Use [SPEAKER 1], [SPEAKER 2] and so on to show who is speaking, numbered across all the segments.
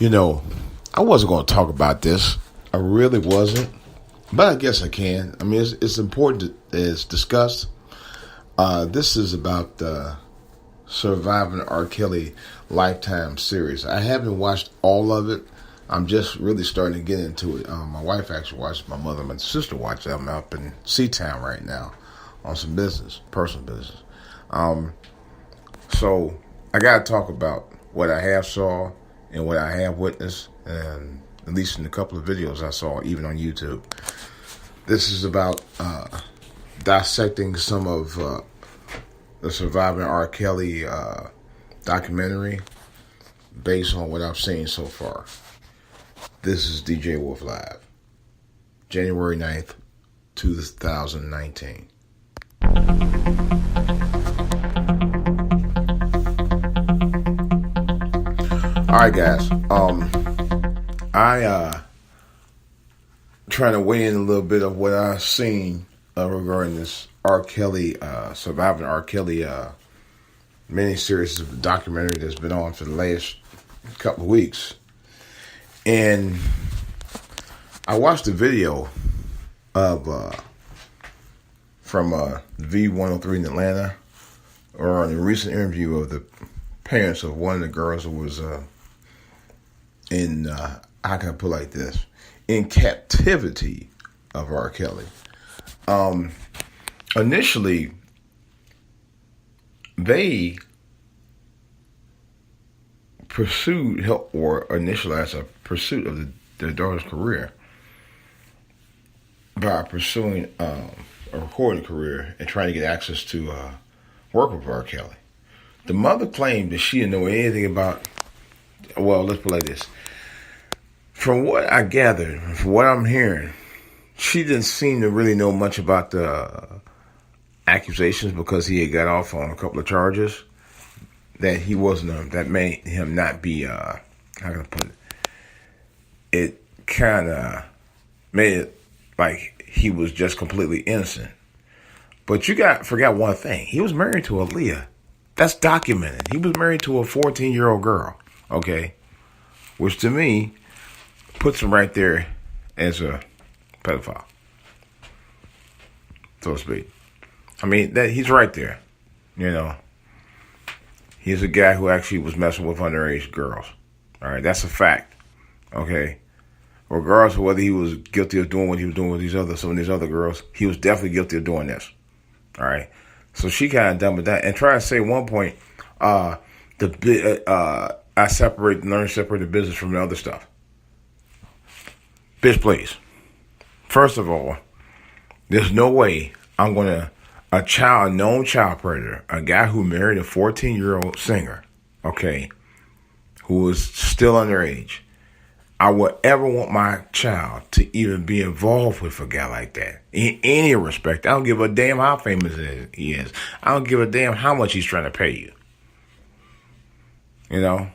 [SPEAKER 1] You know, I wasn't going to talk about this. I really wasn't. But I guess I can. I mean, it's important as discussed. This is about the Surviving R. Kelly Lifetime series. I haven't watched all of it. I'm just really starting to get into it. My wife actually watched, my mother and my sister watched it. I'm up in Seatown right now on some business, personal business. So I got to talk about what I have saw and what I have witnessed, and at least in a couple of videos I saw, even on YouTube. This is about dissecting some of the Surviving R. Kelly documentary based on what I've seen so far. This is DJWOLF Live, January 9th, 2019. All right, guys. I trying to weigh in a little bit of what I've seen regarding this R. Kelly, Surviving R. Kelly miniseries of documentary that's been on for the last couple of weeks. And I watched a video of from V103 in Atlanta, or in a recent interview of the parents of one of the girls who was in, how can I put it like this, in captivity of R. Kelly. Initially, they pursued help, or initialized a pursuit of their daughter's career by pursuing a recording career and trying to get access to work with R. Kelly. The mother claimed that she didn't know anything about, well, let's put it like this. From what I gathered, from what I'm hearing, she didn't seem to really know much about the accusations because he had got off on a couple of charges that he wasn't, that made him not be, how can I put it? It kind of made it like he was just completely innocent. But you forgot one thing. He was married to Aaliyah. That's documented. He was married to a 14-year-old girl, okay? Which to me puts him right there as a pedophile, so to speak. I mean, he's right there, you know. He's a guy who actually was messing with underage girls. All right, that's a fact, okay? Regardless of whether he was guilty of doing what he was doing with some of these other girls, he was definitely guilty of doing this, all right? So she kind of dumb it down and try to say at one point, I learned to separate the business from the other stuff. Bitch, please. First of all, there's no way I'm going to, a known child predator, a guy who married a 14-year-old singer, okay, who was still underage, I would ever want my child to even be involved with a guy like that. In any respect. I don't give a damn how famous he is. I don't give a damn how much he's trying to pay you. You know?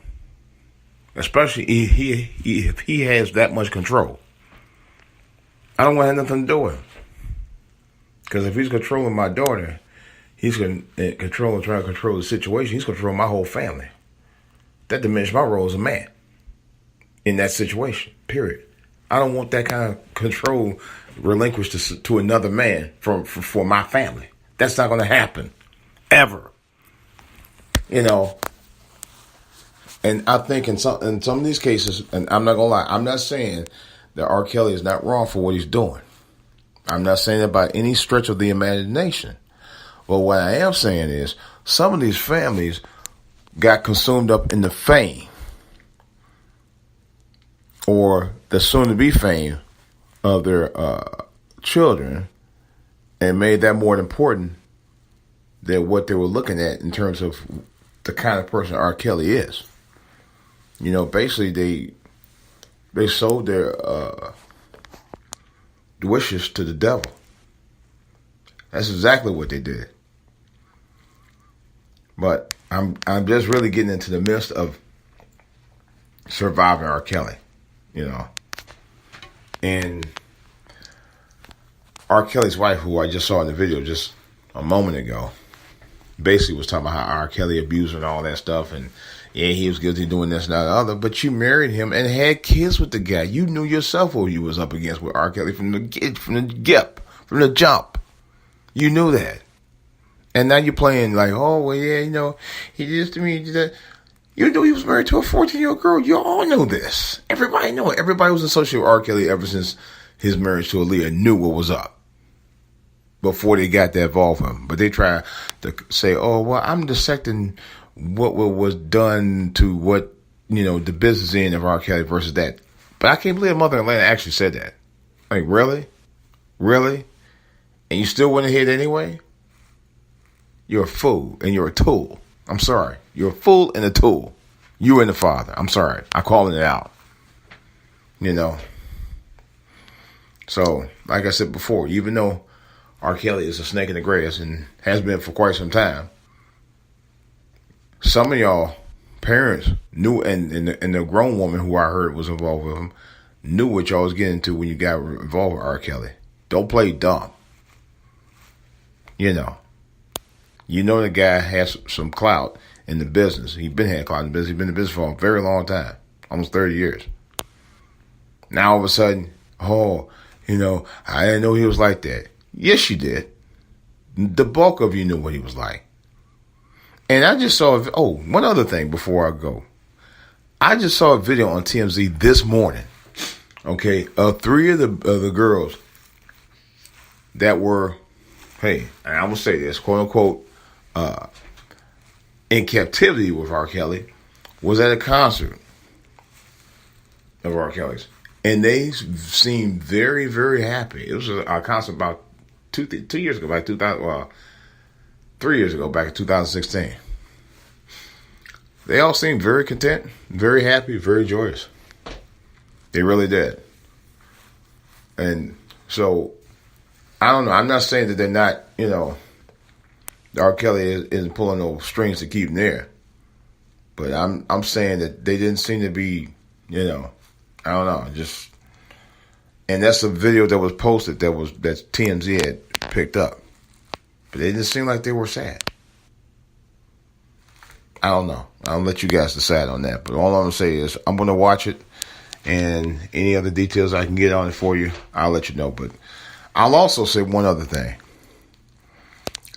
[SPEAKER 1] Especially if he has that much control. I don't want to have nothing to do with him. Because if he's controlling my daughter, he's going to trying to control the situation. He's controlling my whole family. That diminishes my role as a man in that situation, period. I don't want that kind of control relinquished to another man for my family. That's not going to happen, ever. You know, and I think in some of these cases, and I'm not going to lie, I'm not saying that R. Kelly is not wrong for what he's doing. I'm not saying that by any stretch of the imagination. But what I am saying is some of these families got consumed up in the fame or the soon-to-be fame of their children and made that more important than what they were looking at in terms of the kind of person R. Kelly is. You know, basically they sold their wishes to the devil. That's exactly what they did. But I'm just really getting into the midst of surviving R. Kelly, you know. And R. Kelly's wife, who I just saw in the video just a moment ago, basically was talking about how R. Kelly abused her and all that stuff, and yeah, he was guilty of doing this and that and the other, but you married him and had kids with the guy. You knew yourself what you was up against with R. Kelly from the jump. You knew that. And now you're playing like, oh, well, yeah, he did this to me, he did that. You knew he was married to a 14-year-old girl. You all know this. Everybody knew it. Everybody was associated with R. Kelly ever since his marriage to Aaliyah knew what was up before they got that involved with him. But they try to say, oh, well, I'm dissecting what was done to what, the business end of R. Kelly versus that. But I can't believe a mother in Atlanta actually said that. Like, really? Really? And you still went ahead anyway? You're a fool and you're a tool. I'm sorry. You're a fool and a tool. You and the father. I'm sorry. I'm calling it out. So, like I said before, even though R. Kelly is a snake in the grass and has been for quite some time, some of y'all parents knew, and the grown woman who I heard was involved with him, knew what y'all was getting into when you got involved with R. Kelly. Don't play dumb. The guy has some clout in the business. He's been had clout in the business. He's been in the business for a very long time, almost 30 years. Now all of a sudden, I didn't know he was like that. Yes, you did. The bulk of you knew what he was like. And I just saw, one other thing before I go. I just saw a video on TMZ this morning. Okay, 3 of the girls that were, and I will say this, quote unquote, in captivity with R. Kelly, was at a concert of R. Kelly's. And they seemed very, very happy. It was a concert about 2 years ago, back 3 years ago, back in 2016. They all seemed very content, very happy, very joyous. They really did. And so, I don't know. I'm not saying that they're not, R. Kelly isn't pulling no strings to keep them there. But I'm saying that they didn't seem to be, I don't know, just. And that's a video that was posted that TMZ had picked up. But they didn't seem like they were sad. I don't know. I'll let you guys decide on that. But all I'm going to say is I'm going to watch it. And any other details I can get on it for you, I'll let you know. But I'll also say one other thing.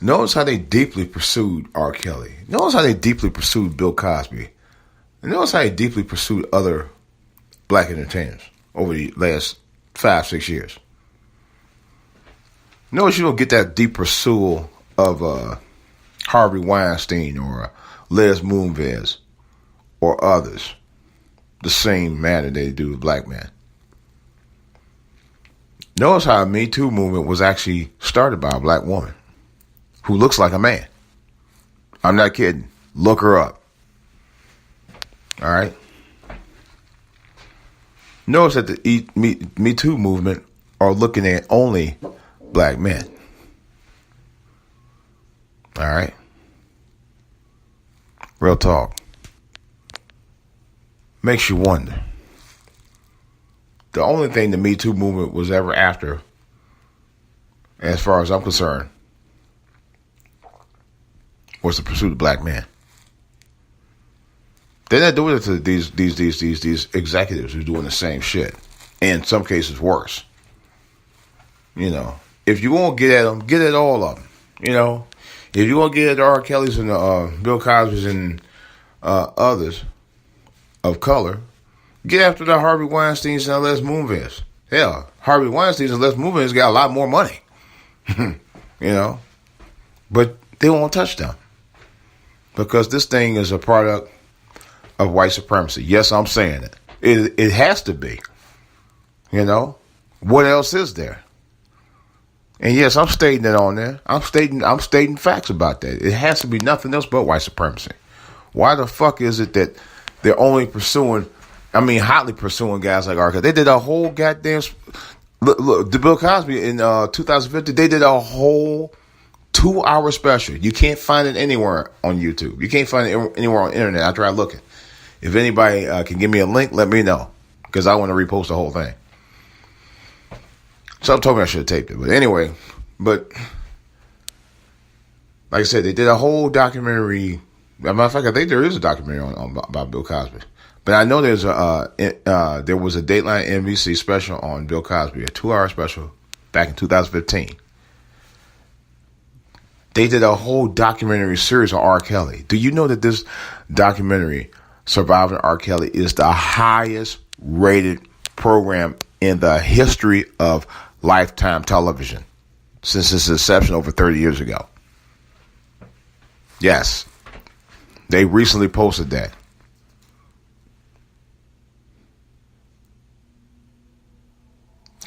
[SPEAKER 1] Notice how they deeply pursued R. Kelly. Notice how they deeply pursued Bill Cosby. And notice how they deeply pursued other black entertainers over the last 5-6 years. Notice you don't get that deep pursuit of Harvey Weinstein or Les Moonves or others the same manner they do with black men. Notice how the Me Too movement was actually started by a black woman who looks like a man. I'm not kidding. Look her up. All right? Notice that the Me Too movement are looking at only black men. All right? Real talk. Makes you wonder. The only thing the Me Too movement was ever after, as far as I'm concerned, was the pursuit of black men. They're not doing it to these executives who's doing the same shit. In some cases, worse. If you won't get at them, get at all of them. If you won't get at the R. Kellys and the Bill Cosby's and others of color, get after the Harvey Weinsteins and Les Moonves. Hell, Harvey Weinstein and Les Moonves got a lot more money. But they won't touch them. Because this thing is a product of white supremacy. Yes, I'm saying it. It has to be. What else is there? And yes, I'm stating it on there. I'm stating facts about that. It has to be nothing else but white supremacy. Why the fuck is it that they're only hotly pursuing guys like R. Kelly? They did a whole goddamn look, the Bill Cosby in 2015. They did a whole 2-hour special. You can't find it anywhere on YouTube. You can't find it anywhere on the internet. I tried looking. If anybody can give me a link, let me know. Because I want to repost the whole thing. So I'm talking I should have taped it. But anyway, like I said, they did a whole documentary As a matter of fact, I think there is a documentary on about Bill Cosby. But I know there was a Dateline NBC special on Bill Cosby, a 2-hour special back in 2015. They did a whole documentary series on R. Kelly. Do you know that this documentary, Surviving R. Kelly, is the highest rated program in the history of Lifetime television since its inception over 30 years ago? Yes. They recently posted that.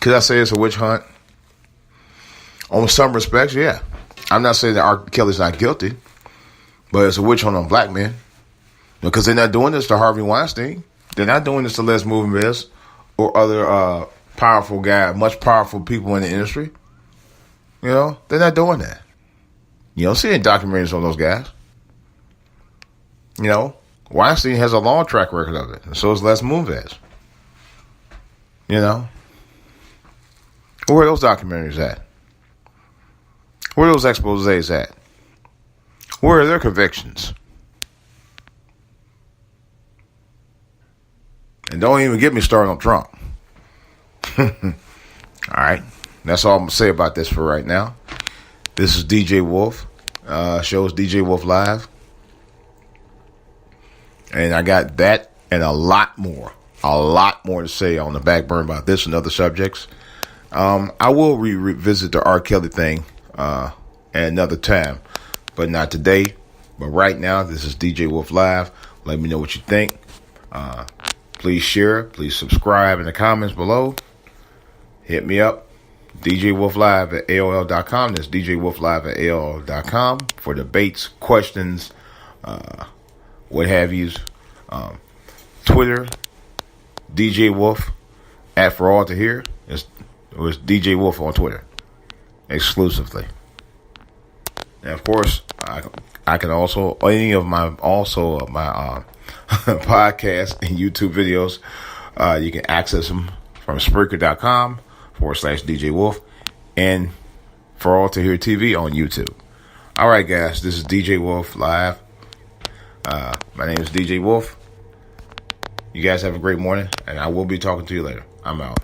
[SPEAKER 1] Could I say it's a witch hunt? On some respects, yeah. I'm not saying that R. Kelly's not guilty, but it's a witch hunt on black men. Because they're not doing this to Harvey Weinstein. They're not doing this to Les Moonves or other powerful guys, much powerful people in the industry. You know, they're not doing that. You don't see any documentaries on those guys. You know, Weinstein has a long track record of it, and so does Les Moonves. You know, where are those documentaries at? Where are those exposés at? Where are their convictions? And don't even get me started on Trump. All right. That's all I'm going to say about this for right now. This is DJ Wolf. Show is DJ Wolf Live. And I got that and a lot more to say on the back burner about this and other subjects. I will revisit the R. Kelly thing at another time, but not today. But right now, this is DJ Wolf Live. Let me know what you think. Please share. Please subscribe in the comments below. Hit me up. DJWolfLive at AOL.com. That's DJWolfLive at AOL.com for debates, questions, what have yous. Twitter, DJ Wolf, for all to hear. It was DJ Wolf on Twitter exclusively. And of course, I can also any of my podcasts and YouTube videos. You can access them from Spreaker.com/DJ Wolf and For All to Hear TV on YouTube. All right, guys, this is DJ Wolf Live. My name is DJ Wolf. You guys have a great morning, and I will be talking to you later. I'm out.